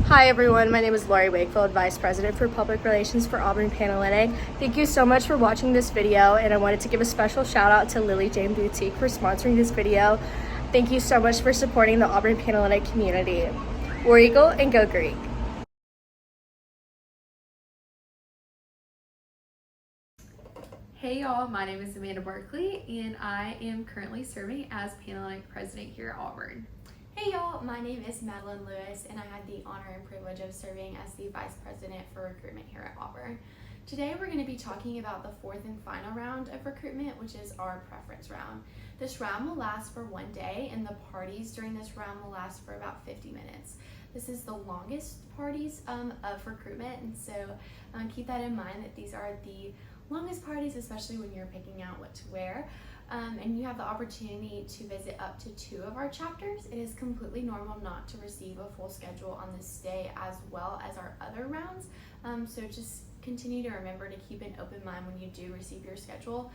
Hi everyone, my name is Lori Wakefield, Vice President for Public Relations for Auburn Panhellenic. Thank you so much for watching this video, and I wanted to give a special shout out to Lily Jane Boutique for sponsoring this video. Thank you so much for supporting the Auburn Panhellenic community. War Eagle and Go Greek! Hey y'all, my name is Amanda Barkley and I am currently serving as Panhellenic President here at Auburn. Hey y'all, my name is Madeline Lewis and I had the honor and privilege of serving as the Vice President for Recruitment here at Auburn. Today we're going to be talking about the fourth and final round of recruitment, which is our preference round. This round will last for one day and the parties during this round will last for about 50 minutes. This is the longest parties of recruitment, and so keep that in mind that these are the longest parties, especially when you're picking out what to wear. And you have the opportunity to visit up to 2 of our chapters. It is completely normal not to receive a full schedule on this day as well as our other rounds. So just continue to remember to keep an open mind when you do receive your schedule.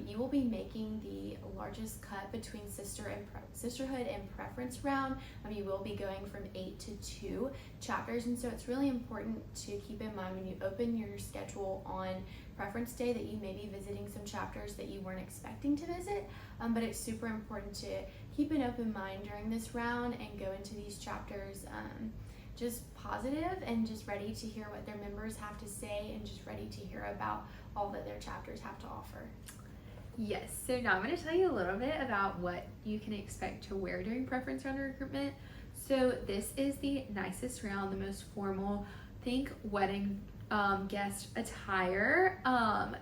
You will be making the largest cut between sisterhood and preference round. You will be going from 8 to 2 chapters, and so it's really important to keep in mind when you open your schedule on preference day that you may be visiting some chapters that you weren't expecting to visit, but it's super important to keep an open mind during this round and go into these chapters just positive and just ready to hear what their members have to say and just ready to hear about all that their chapters have to offer. Yes, so now I'm going to tell you a little bit about what you can expect to wear during preference round recruitment. So this is the nicest round, the most formal, think wedding guest attire.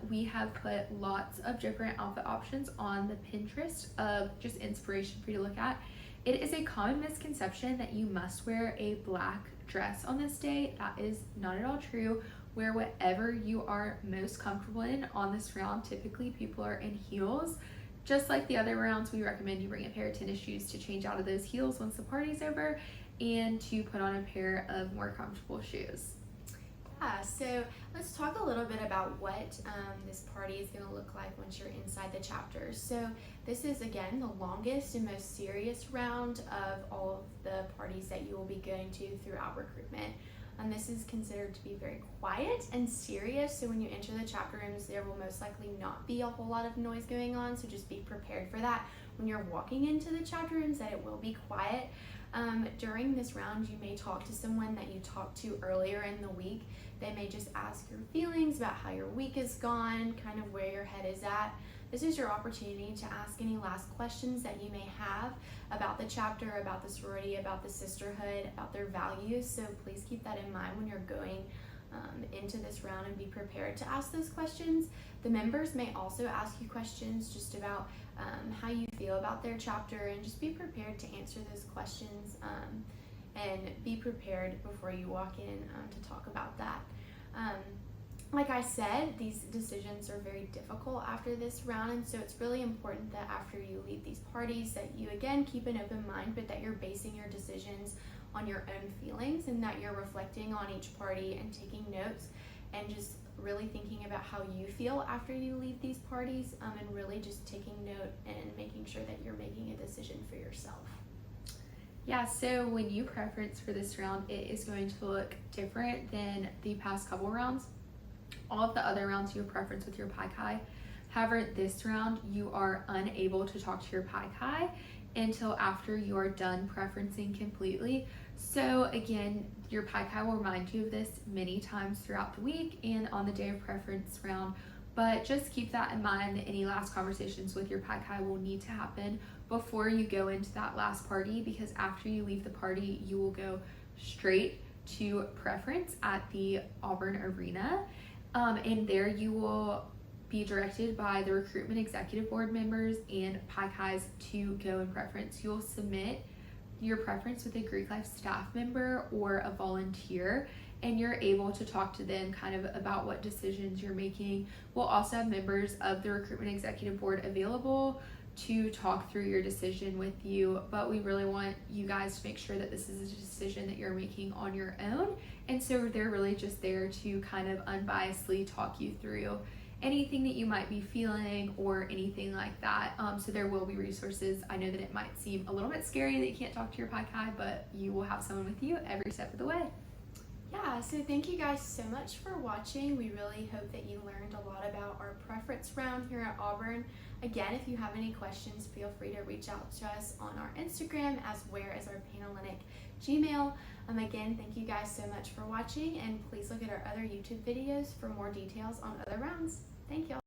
We have put lots of different outfit options on the Pinterest of just inspiration for you to look at. It is a common misconception that you must wear a black dress on this day. That is not at all true. Wear whatever you are most comfortable in on this round. Typically people are in heels. Just like the other rounds, we recommend you bring a pair of tennis shoes to change out of those heels once the party's over and to put on a pair of more comfortable shoes. So let's talk a little bit about what this party is going to look like once you're inside the chapters. So this is, again, the longest and most serious round of all of the parties that you will be going to throughout recruitment. And this is considered to be very quiet and serious, so when you enter the chapter rooms, there will most likely not be a whole lot of noise going on, so just be prepared for that. When you're walking into the chapter rooms, that it will be quiet. During this round, you may talk to someone that you talked to earlier in the week. They may just ask your feelings about how your week has gone, kind of where your head is at. This is your opportunity to ask any last questions that you may have about the chapter, about the sorority, about the sisterhood, about their values. So please keep that in mind when you're going into this round and be prepared to ask those questions. The members may also ask you questions just about how you feel about their chapter, and just be prepared to answer those questions and be prepared before you walk in to talk about that. Like I said, these decisions are very difficult after this round, and so it's really important that after you leave these parties that you again keep an open mind, but that you're basing your decisions on your own feelings and that you're reflecting on each party and taking notes and just really thinking about how you feel after you leave these parties, and really just taking note and making sure that you're making a decision for yourself. Yeah, so when you preference for this round, it is going to look different than the past couple rounds. All of the other rounds you have preference with your Pi Chi. However, this round you are unable to talk to your Pi Chi until after you are done preferencing completely. So again, your Pi Chi will remind you of this many times throughout the week and on the day of preference round, but just keep that in mind that any last conversations with your Pi Chi will need to happen before you go into that last party, because after you leave the party, you will go straight to preference at the Auburn Arena. And there you will be directed by the recruitment executive board members and Pi Chis to go in preference. You'll submit your preference with a Greek Life staff member or a volunteer, and you're able to talk to them kind of about what decisions you're making. We'll also have members of the recruitment executive board available to talk through your decision with you, but we really want you guys to make sure that this is a decision that you're making on your own, and so they're really just there to kind of unbiasedly talk you through anything that you might be feeling or anything like that. So there will be resources. I know that it might seem a little bit scary that you can't talk to your Pi Chi, but you will have someone with you every step of the way. Yeah, so thank you guys so much for watching. We really hope that you learned a lot about our preference round here at Auburn. Again, if you have any questions, feel free to reach out to us on our Instagram as well as our Panhellenic Gmail. Again, thank you guys so much for watching, and please look at our other YouTube videos for more details on other rounds. Thank y'all.